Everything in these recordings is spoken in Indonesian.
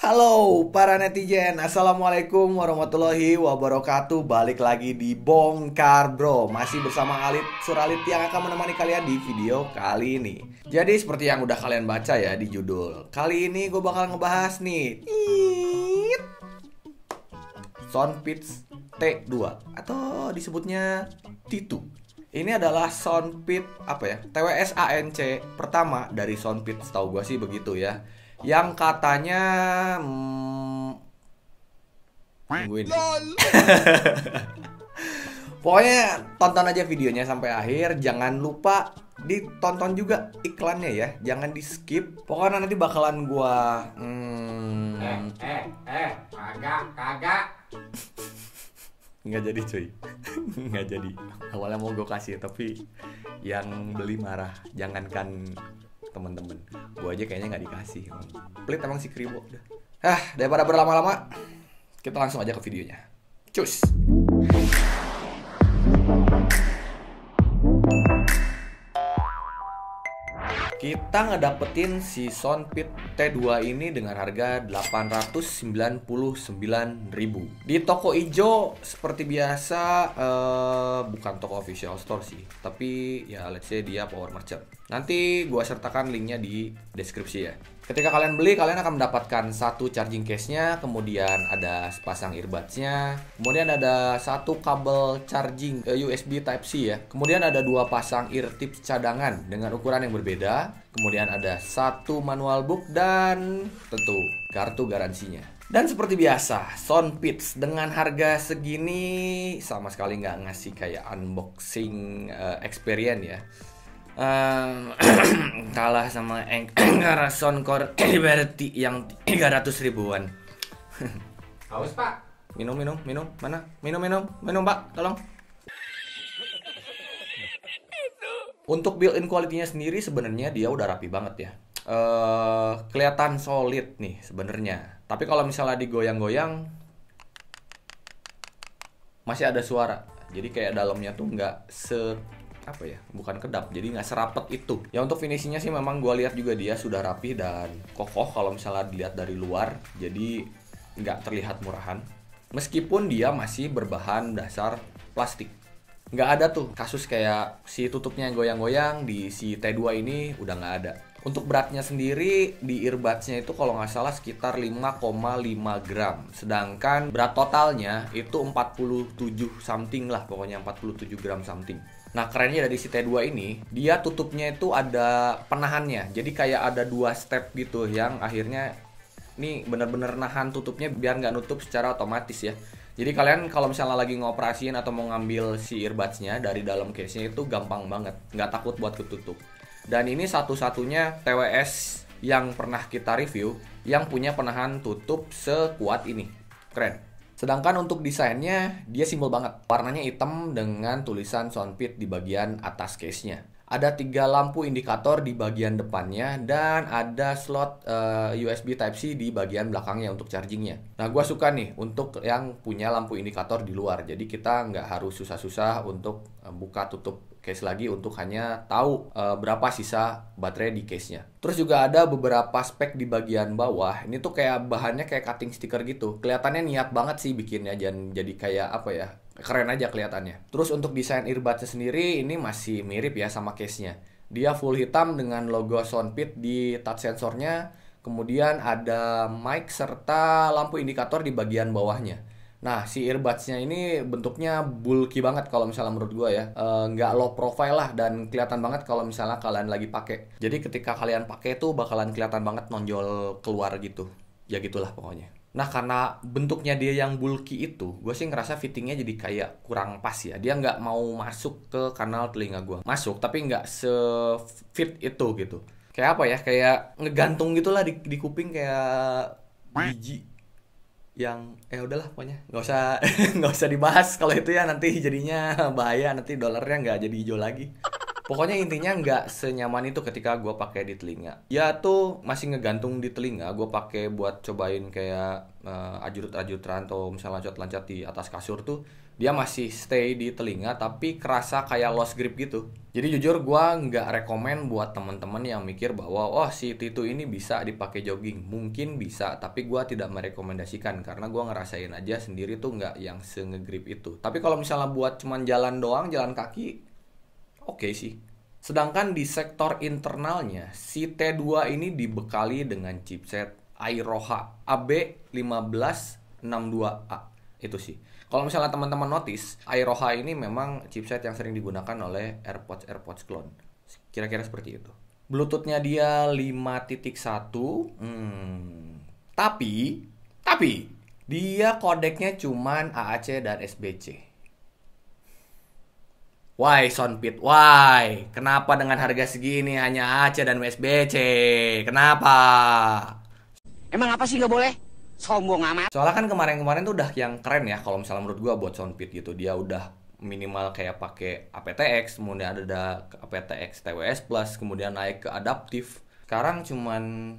Halo para netizen, Assalamualaikum warahmatullahi wabarakatuh. Balik lagi di Bongkar Bro. Masih bersama Alit Suralit yang akan menemani kalian di video kali ini. Jadi seperti yang udah kalian baca ya di judul, kali ini gue bakal ngebahas nih Soundpeats T2 atau disebutnya T2. Ini adalah Soundpeats TWS ANC pertama dari Soundpeats, tahu gue sih begitu ya. Yang katanya tungguin. Pokoknya tonton aja videonya sampai akhir. Jangan lupa ditonton juga iklannya ya. Jangan di skip. Pokoknya nanti bakalan gua kagak. nggak jadi cuy. Nggak jadi. Awalnya mau gue kasih tapi yang beli marah. Jangankan temen-temen, gue aja kayaknya nggak dikasih. Pelit emang si Kribo. Daripada berlama-lama, kita langsung aja ke videonya. Cus. Kita ngedapetin si Soundpeats T2 ini dengan harga 899.000 di toko ijo seperti biasa. Bukan toko official store sih, tapi ya let's say dia power merchant. Nanti gua sertakan linknya di deskripsi ya. Ketika kalian beli, kalian akan mendapatkan satu charging case-nya, kemudian ada sepasang earbuds-nya, kemudian ada satu kabel charging USB Type-C ya, kemudian ada dua pasang ear tips cadangan dengan ukuran yang berbeda, kemudian ada satu manual book dan tentu kartu garansinya. Dan seperti biasa, Soundpeats dengan harga segini sama sekali nggak ngasih kayak unboxing experience ya. Kalah sama Anchor Soundcore Liberty yang 300 ribuan. Haus pak? Minum. Mana? Minum pak, tolong. Untuk built-in quality-nya sendiri sebenarnya dia udah rapi banget ya. Kelihatan solid nih sebenarnya. Tapi kalau misalnya digoyang-goyang masih ada suara. Jadi kayak dalamnya tuh nggak bukan kedap, jadi nggak serapet itu. Ya untuk finishingnya sih memang gue lihat juga dia sudah rapi dan kokoh kalau misalnya dilihat dari luar. Jadi nggak terlihat murahan. Meskipun dia masih berbahan dasar plastik. Nggak ada tuh kasus kayak si tutupnya goyang-goyang di si T2 ini, udah nggak ada. Untuk beratnya sendiri di earbuds-nya itu kalau nggak salah sekitar 5,5 gram. Sedangkan berat totalnya itu 47 something lah, pokoknya 47 gram something. Nah kerennya dari si T2 ini, dia tutupnya itu ada penahannya. Jadi kayak ada dua step gitu yang akhirnya ini bener-bener nahan tutupnya biar nggak nutup secara otomatis ya. Jadi kalian kalau misalnya lagi ngoperasiin atau mau ngambil si earbuds-nya dari dalam case-nya itu gampang banget, nggak takut buat ketutup. Dan ini satu-satunya TWS yang pernah kita review yang punya penahan tutup sekuat ini. Keren. Sedangkan untuk desainnya, dia simpel banget. Warnanya hitam dengan tulisan Soundpeats di bagian atas case-nya. Ada 3 lampu indikator di bagian depannya dan ada slot USB Type-C di bagian belakangnya untuk chargingnya. Nah, gua suka nih untuk yang punya lampu indikator di luar. Jadi kita nggak harus susah-susah untuk buka tutup case lagi untuk hanya tahu berapa sisa baterai di case-nya. Terus juga ada beberapa spek di bagian bawah. Ini tuh kayak bahannya kayak cutting sticker gitu. Kelihatannya niat banget sih bikinnya, jadi kayak keren aja kelihatannya. Terus untuk desain earbuds sendiri ini masih mirip ya sama case-nya. Dia full hitam dengan logo Soundpeats di touch sensornya. Kemudian ada mic serta lampu indikator di bagian bawahnya. Nah si earbuds-nya ini bentuknya bulky banget kalau misalnya menurut gue ya. Nggak low profile lah dan kelihatan banget kalau misalnya kalian lagi pakai. Jadi ketika kalian pakai tuh bakalan kelihatan banget nonjol keluar gitu. Ya gitulah pokoknya. Nah karena bentuknya dia yang bulky itu, gue sih ngerasa fittingnya jadi kayak kurang pas ya. Dia nggak mau masuk ke kanal telinga gue. Masuk tapi nggak se-fit itu gitu. Kayak kayak ngegantung gitulah di kuping kayak biji yang udahlah pokoknya nggak usah nggak usah dibahas kalau itu ya, nanti jadinya bahaya, nanti dolarnya nggak jadi hijau lagi. Pokoknya intinya nggak senyaman itu ketika gue pakai di telinga. Ya tuh masih ngegantung di telinga. Gue pakai buat cobain kayak ajut-ajut atau misalnya loncat-loncat di atas kasur tuh, dia masih stay di telinga tapi kerasa kayak lost grip gitu. Jadi jujur gue nggak rekomen buat teman-teman yang mikir bahwa oh si T2 ini bisa dipakai jogging. Mungkin bisa, tapi gue tidak merekomendasikan karena gue ngerasain aja sendiri tuh nggak yang se-ngegrip itu. Tapi kalau misalnya buat cuman jalan doang, jalan kaki, oke sih. Sedangkan di sektor internalnya, si T2 ini dibekali dengan chipset Airoha AB1562A. Itu sih. Kalau misalnya teman-teman notice, Airoha ini memang chipset yang sering digunakan oleh AirPods clone. Kira-kira seperti itu. Bluetooth-nya dia 5.1. Tapi dia kodeknya cuman AAC dan SBC. Why Soundpit? Why? Kenapa dengan harga segini hanya AC dan USB-C? Kenapa? Emang apa sih nggak boleh? Sombong amat. Soalnya kan kemarin-kemarin tuh udah yang keren ya kalau misalnya menurut gua buat Soundpit gitu. Dia udah minimal kayak pakai aptX, kemudian ada aptX TWS Plus, kemudian naik ke adaptif. Sekarang cuman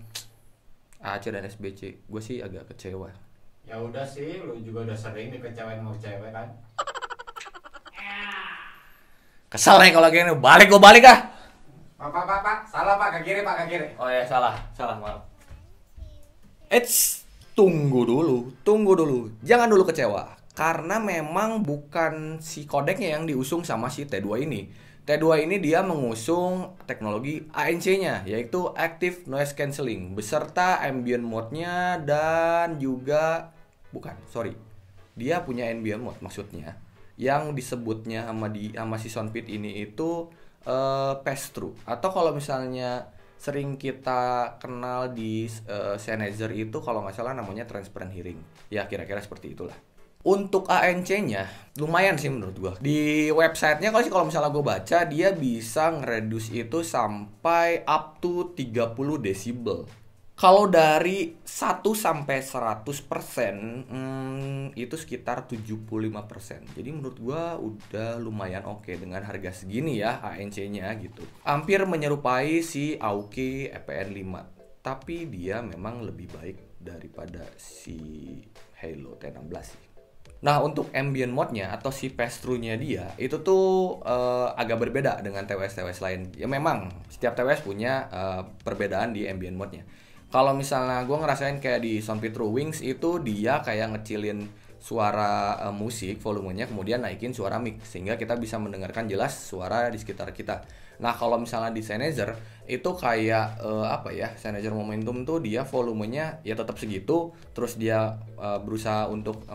AC dan SBC. Gue sih agak kecewa. Ya udah sih, lu juga udah sering dikecewain sama cewek kan. Kesel nih kalau gini. Balik ah. Pak, salah pak, ke kiri pak, ke kiri. Oh ya salah maaf. Tunggu dulu. Jangan dulu kecewa. Karena memang bukan si kodeknya yang diusung sama si T2 ini. T2 ini dia mengusung teknologi ANC-nya, yaitu Active Noise Cancelling, beserta ambient mode-nya dan juga dia punya ambient mode maksudnya. Yang disebutnya sama si Soundpit ini itu pass-through. Atau kalau misalnya sering kita kenal di Sennheiser itu kalau nggak salah namanya transparent hearing. Ya kira-kira seperti itulah. Untuk ANC-nya lumayan sih menurut gua. Di websitenya kalau misalnya gue baca, dia bisa ngereduce itu sampai up to 30 desibel. Kalau dari 1 sampai 100%, itu sekitar 75%. Jadi menurut gua udah lumayan oke dengan harga segini ya ANC-nya gitu. Hampir menyerupai si Aoki EPN5. Tapi dia memang lebih baik daripada si Halo T16 sih. Nah untuk ambient mode-nya atau si pass-through-nya dia itu tuh agak berbeda dengan TWS lain. Ya memang setiap TWS punya perbedaan di ambient mode-nya. Kalau misalnya gue ngerasain kayak di Soundpit True Wings itu dia kayak ngecilin suara musik volumenya, kemudian naikin suara mic sehingga kita bisa mendengarkan jelas suara di sekitar kita. Nah kalau misalnya di Sennheiser itu kayak Sennheiser Momentum tuh dia volumenya ya tetap segitu, terus dia berusaha untuk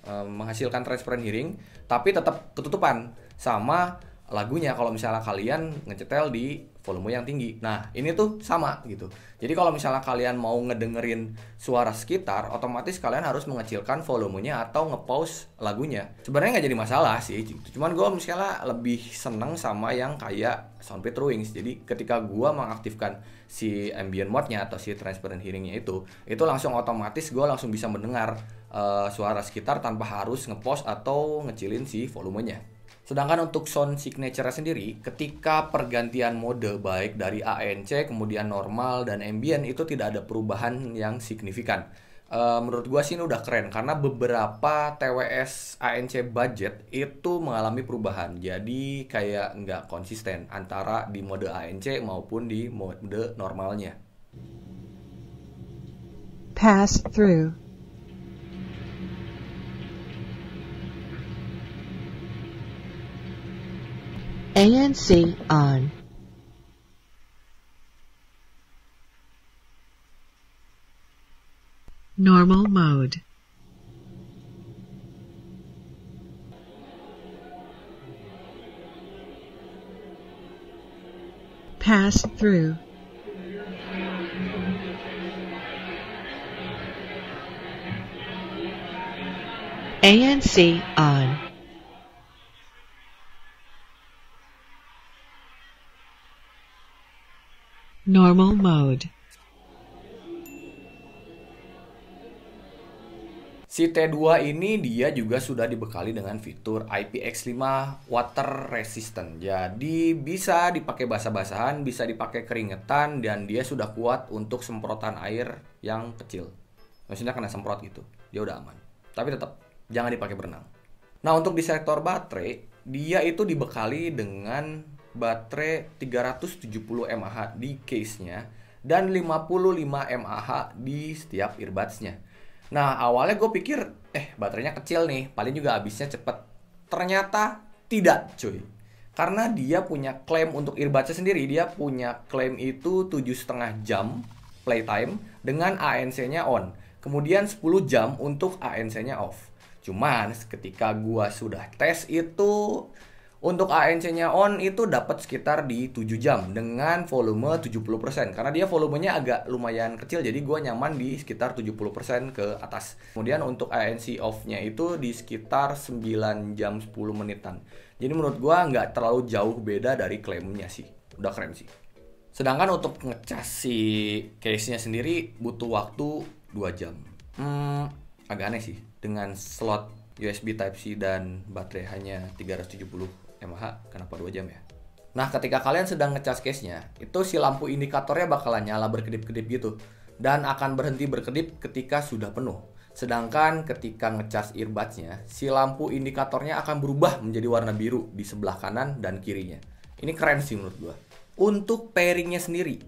menghasilkan transparent hearing tapi tetap ketutupan sama lagunya kalau misalnya kalian ngecetel di volume yang tinggi. Nah ini tuh sama gitu. Jadi kalau misalnya kalian mau ngedengerin suara sekitar, otomatis kalian harus mengecilkan volumenya atau nge-pause lagunya. Sebenarnya nggak jadi masalah sih, cuman gue misalnya lebih seneng sama yang kayak Soundpit True Wings. Jadi ketika gue mengaktifkan si ambient mode-nya atau si transparent hearing-nya itu langsung otomatis gue langsung bisa mendengar suara sekitar tanpa harus nge-pause atau ngecilin si volumenya. Sedangkan untuk sound signature sendiri, ketika pergantian mode baik dari ANC, kemudian normal dan ambient itu tidak ada perubahan yang signifikan. Menurut gua sih ini udah keren karena beberapa TWS ANC budget itu mengalami perubahan. Jadi kayak nggak konsisten antara di mode ANC maupun di mode normalnya. Pass through. ANC on. Normal mode. Pass through. ANC on. Normal mode. Si T2 ini dia juga sudah dibekali dengan fitur IPX5 water resistant. Jadi bisa dipakai basah-basahan, bisa dipakai keringetan, dan dia sudah kuat untuk semprotan air yang kecil. Maksudnya kena semprot gitu, dia udah aman. Tapi tetap jangan dipakai berenang. Nah, untuk di sektor baterai, dia itu dibekali dengan baterai 370 mAh di case-nya dan 55 mAh di setiap earbuds-nya. Nah, awalnya gue pikir, baterainya kecil nih, paling juga habisnya cepet. Ternyata tidak, cuy. Karena dia punya klaim untuk earbuds-nya sendiri. Dia punya klaim itu 7,5 jam playtime dengan ANC-nya on. Kemudian 10 jam untuk ANC-nya off. Cuman ketika gue sudah tes itu, untuk ANC-nya on itu dapat sekitar di 7 jam dengan volume 70%. Karena dia volumenya agak lumayan kecil, jadi gue nyaman di sekitar 70% ke atas. Kemudian untuk ANC off-nya itu di sekitar 9 jam 10 menitan. Jadi menurut gue nggak terlalu jauh beda dari klaimnya sih. Udah keren sih. Sedangkan untuk ngecas si case-nya sendiri butuh waktu 2 jam. Agak aneh sih. Dengan slot USB Type-C dan baterai hanya 370 mAh, kenapa 2 jam ya? Nah, ketika kalian sedang ngecas case-nya, itu si lampu indikatornya bakalan nyala berkedip-kedip gitu. Dan akan berhenti berkedip ketika sudah penuh. Sedangkan ketika ngecas earbuds-nya, si lampu indikatornya akan berubah menjadi warna biru di sebelah kanan dan kirinya. Ini keren sih menurut gua. Untuk pairing-nya sendiri,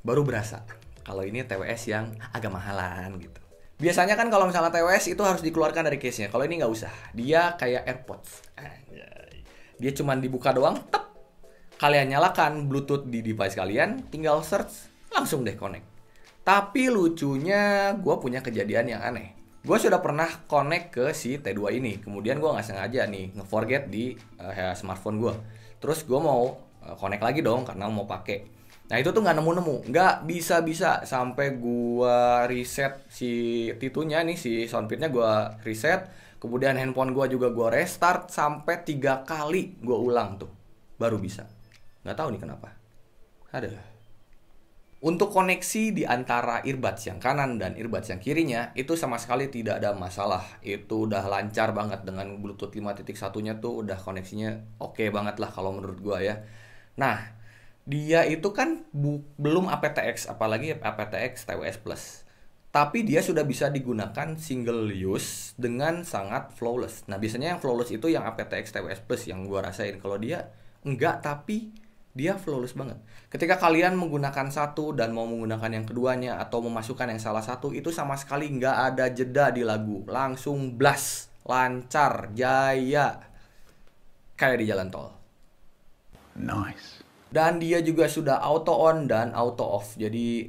baru berasa kalau ini TWS yang agak mahalan gitu. Biasanya kan kalau misalnya TWS itu harus dikeluarkan dari case-nya. Kalau ini nggak usah. Dia kayak AirPods. Dia cuman dibuka doang, tep. Kalian nyalakan Bluetooth di device kalian, tinggal search, langsung deh connect. Tapi lucunya, gue punya kejadian yang aneh. Gue sudah pernah connect ke si T2 ini. Kemudian gue nggak sengaja nih nge-forget di smartphone gue. Terus gue mau connect lagi dong karena mau pakai. Nah itu tuh nggak nemu-nemu, nggak bisa-bisa sampai gua reset si titunya nih, si soundpitnya gua reset, kemudian handphone gua juga gua restart sampai 3 kali gua ulang tuh, baru bisa. Nggak tahu nih kenapa. Ada. Untuk koneksi di antara earbuds yang kanan dan earbuds yang kirinya itu sama sekali tidak ada masalah. Itu udah lancar banget dengan Bluetooth 5.1-nya tuh udah koneksinya oke banget lah kalau menurut gua ya. Nah, dia itu kan belum aptX, apalagi aptX TWS Plus. Tapi dia sudah bisa digunakan single use dengan sangat flawless. Nah, biasanya yang flawless itu yang aptX TWS Plus yang gua rasain. Kalau dia enggak, tapi dia flawless banget. Ketika kalian menggunakan satu dan mau menggunakan yang keduanya atau memasukkan yang salah satu, itu sama sekali nggak ada jeda di lagu. Langsung blast, lancar, jaya. Kayak di jalan tol. Nice. Dan dia juga sudah auto on dan auto off. Jadi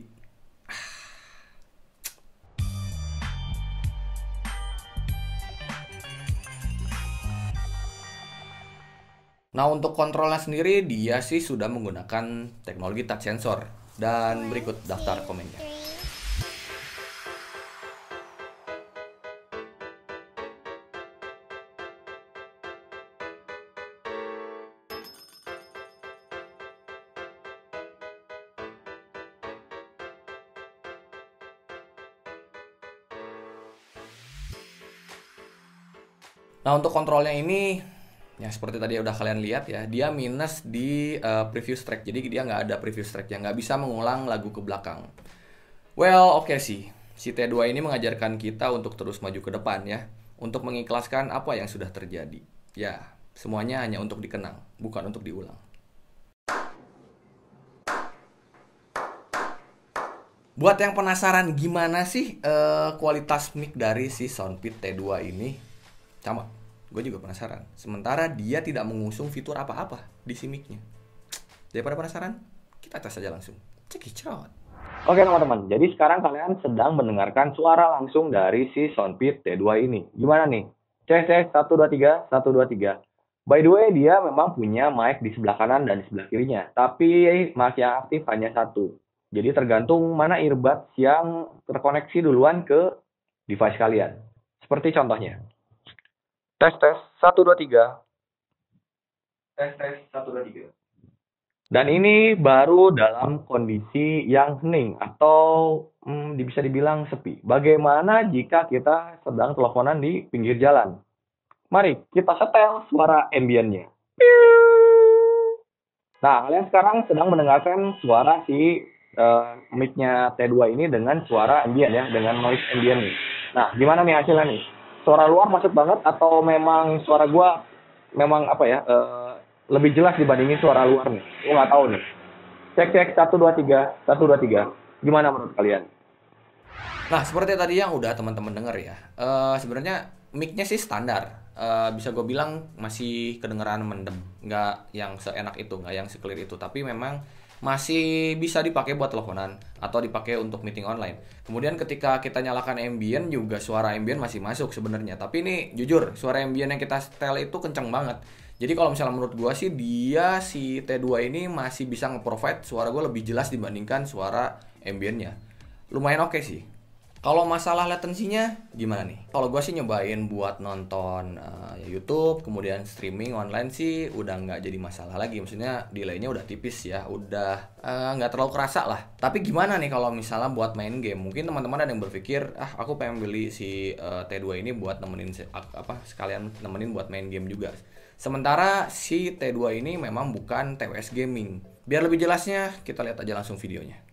nah, untuk kontrolnya sendiri dia sih sudah menggunakan teknologi touch sensor. Dan berikut daftar komennya. Nah, untuk kontrolnya ini ya seperti tadi udah kalian lihat ya, dia minus di previous track. Jadi dia nggak ada previous track, yang nggak bisa mengulang lagu ke belakang. Well, oke sih. Si T2 ini mengajarkan kita untuk terus maju ke depan ya, untuk mengikhlaskan apa yang sudah terjadi. Ya, semuanya hanya untuk dikenang, bukan untuk diulang. Buat yang penasaran gimana sih kualitas mic dari si Soundpit T2 ini, sama, gue juga penasaran. Sementara dia tidak mengusung fitur apa-apa di si mic-nya. Daripada penasaran, kita tes saja langsung. Check it out. Oke teman-teman, jadi sekarang kalian sedang mendengarkan suara langsung dari si Soundpit T2 ini. Gimana nih? Cek 1 2 3 1 2 3. By the way, dia memang punya mic di sebelah kanan dan di sebelah kirinya, tapi mic yang aktif hanya satu. Jadi tergantung mana earbuds yang terkoneksi duluan ke device kalian. Seperti contohnya. Tes 1 2 3. Tes 1 2 3. Dan ini baru dalam kondisi yang hening atau bisa dibilang sepi. Bagaimana jika kita sedang teleponan di pinggir jalan? Mari kita setel suara ambience-nya. Nah, kalian sekarang sedang mendengarkan suara si mic-nya T2 ini dengan suara ambient ya, dengan noise ambient nih. Nah, gimana nih hasilnya nih? Suara luar masuk banget atau memang suara gua memang apa ya, lebih jelas dibandingin suara luar nih? Gua nggak tahu nih. Cek 1 2 3, 1 2 3. Gimana menurut kalian? Nah, seperti tadi yang udah teman-teman denger ya. Sebenarnya mic-nya sih standar. Bisa gue bilang masih kedengeran mendem, nggak yang seenak itu, nggak yang seclear itu, tapi memang masih bisa dipakai buat teleponan atau dipakai untuk meeting online. Kemudian ketika kita nyalakan ambient juga suara ambient masih masuk sebenarnya, tapi ini jujur suara ambient yang kita setel itu kenceng banget. Jadi kalau misalnya menurut gue sih dia si T2 ini masih bisa nge-provide suara gue lebih jelas dibandingkan suara ambientnya. Lumayan oke sih. Kalau masalah latensinya gimana nih? Kalau gue sih nyobain buat nonton YouTube, kemudian streaming online sih udah nggak jadi masalah lagi. Maksudnya delaynya udah tipis ya, udah nggak terlalu kerasa lah. Tapi gimana nih kalau misalnya buat main game? Mungkin teman-teman ada yang berpikir, aku pengen beli si T2 ini buat nemenin sekalian nemenin buat main game juga. Sementara si T2 ini memang bukan TWS gaming. Biar lebih jelasnya, kita lihat aja langsung videonya.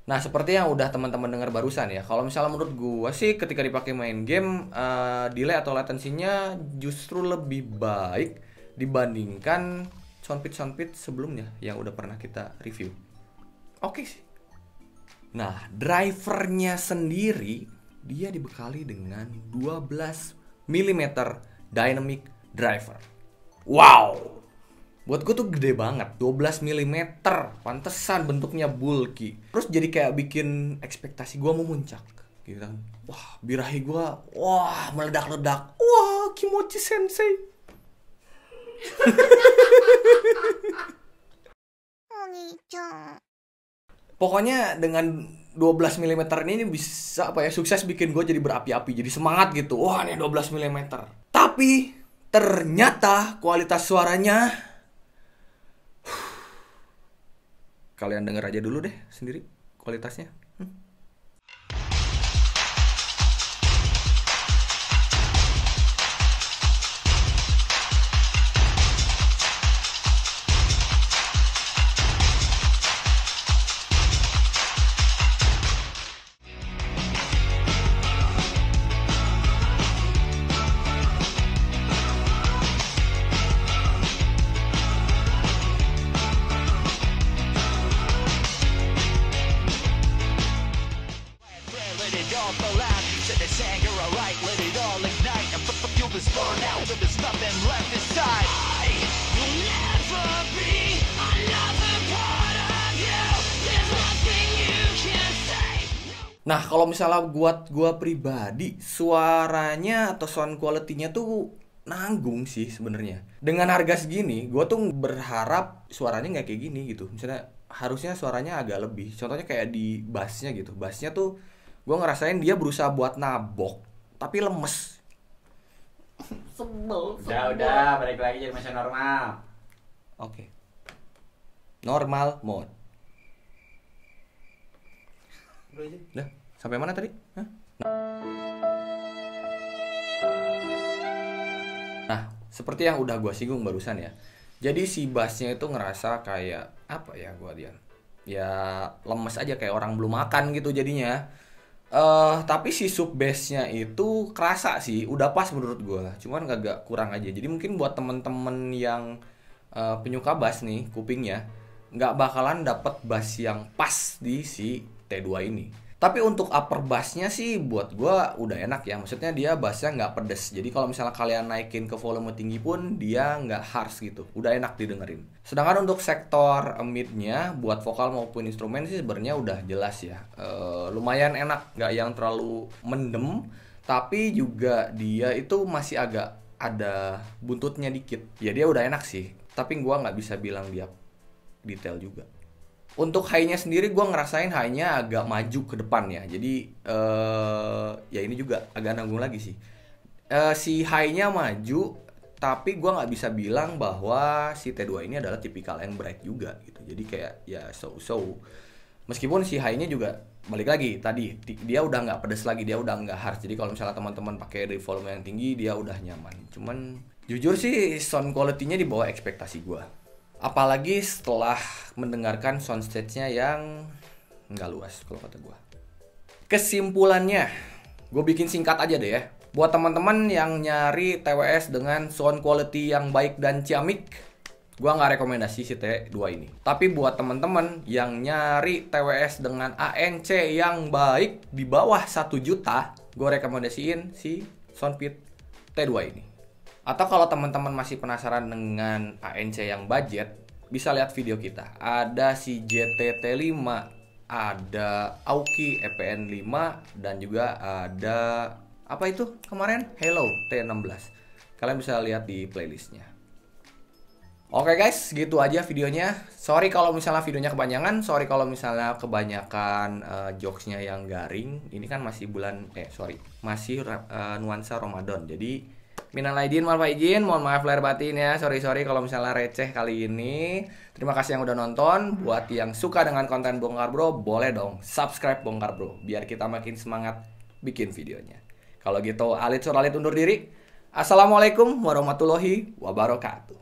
Nah, seperti yang udah teman-teman dengar barusan ya. Kalau misalnya menurut gua sih ketika dipakai main game, delay atau latensinya justru lebih baik dibandingkan soundpit sebelumnya yang udah pernah kita review. Oke sih. Nah, drivernya sendiri dia dibekali dengan 12 mm dynamic driver. Wow. Buat gue tuh gede banget, 12 mm, pantesan bentuknya bulky. Terus jadi kayak bikin ekspektasi gue memuncak gitu kan. Wah, birahi gue, wah meledak-ledak. Wah, Kimochi Sensei. Pokoknya dengan 12 mm ini bisa apa ya, sukses bikin gue jadi berapi-api, jadi semangat gitu. Wah, ini 12 mm. Tapi ternyata kualitas suaranya kalian denger aja dulu deh sendiri kualitasnya. Nah, kalau misalnya buat gua pribadi, suaranya atau sound quality-nya tuh nanggung sih sebenarnya. Dengan harga segini, gua tuh berharap suaranya nggak kayak gini gitu. Misalnya harusnya suaranya agak lebih. Contohnya kayak di bassnya gitu. Bassnya tuh gua ngerasain dia berusaha buat nabok, tapi lemes. Sebel. Udah, balik lagi jadi masih normal. Oke. Normal mode. Udah, sampai mana tadi? Hah? Nah, seperti yang udah gue singgung barusan ya. Jadi si bassnya itu ngerasa kayak apa ya gue dia? Ya lemes aja kayak orang belum makan gitu jadinya. Tapi si sub bassnya itu kerasa sih, udah pas menurut gue. Cuman agak kurang aja. Jadi mungkin buat temen-temen yang penyuka bass nih kupingnya, nggak bakalan dapet bass yang pas di si T2 ini. Tapi untuk upper bassnya sih buat gua udah enak ya. Maksudnya dia bassnya nggak pedes. Jadi kalau misalnya kalian naikin ke volume tinggi pun dia nggak harsh gitu. Udah enak didengerin. Sedangkan untuk sektor midnya buat vokal maupun instrumen sih sebenarnya udah jelas ya. Lumayan enak, nggak yang terlalu mendem. Tapi juga dia itu masih agak ada buntutnya dikit. Ya dia udah enak sih. Tapi gua nggak bisa bilang dia detail juga. Untuk high-nya sendiri gue ngerasain high-nya agak maju ke depan ya. Jadi ya ini juga agak nanggung lagi sih. Si high-nya maju, tapi gue nggak bisa bilang bahwa si T2 ini adalah tipikal yang bright juga gitu. Jadi kayak ya so-so. Meskipun si high-nya juga balik lagi tadi dia udah nggak pedes lagi, dia udah nggak harsh. Jadi kalau misalnya teman-teman pakai di volume yang tinggi dia udah nyaman. Cuman jujur sih sound quality-nya di bawah ekspektasi gue. Apalagi setelah mendengarkan soundstage-nya yang nggak luas kalau kata gue. Kesimpulannya, gue bikin singkat aja deh ya. Buat teman-teman yang nyari TWS dengan sound quality yang baik dan ciamik, gue nggak rekomendasi si T2 ini. Tapi buat teman-teman yang nyari TWS dengan ANC yang baik di bawah 1 juta, gue rekomendasiin si Soundfit T2 ini. Atau kalau teman-teman masih penasaran dengan ANC yang budget, bisa lihat video kita. Ada si JTT5, ada Aoki EPN5, dan juga ada apa itu kemarin? Hello T16. Kalian bisa lihat di playlistnya. Oke guys, gitu aja videonya. Sorry kalau misalnya videonya kepanjangan, sorry kalau misalnya kebanyakan jokesnya yang garing. Ini kan masih masih nuansa Ramadan. Jadi minal aidin wal faizin, mohon maaf lahir batin ya. Sorry kalau misalnya receh kali ini. Terima kasih yang udah nonton. Buat yang suka dengan konten Bongkar Bro, boleh dong subscribe Bongkar Bro biar kita makin semangat bikin videonya. Kalau gitu Alit Suralit undur diri. Assalamualaikum warahmatullahi wabarakatuh.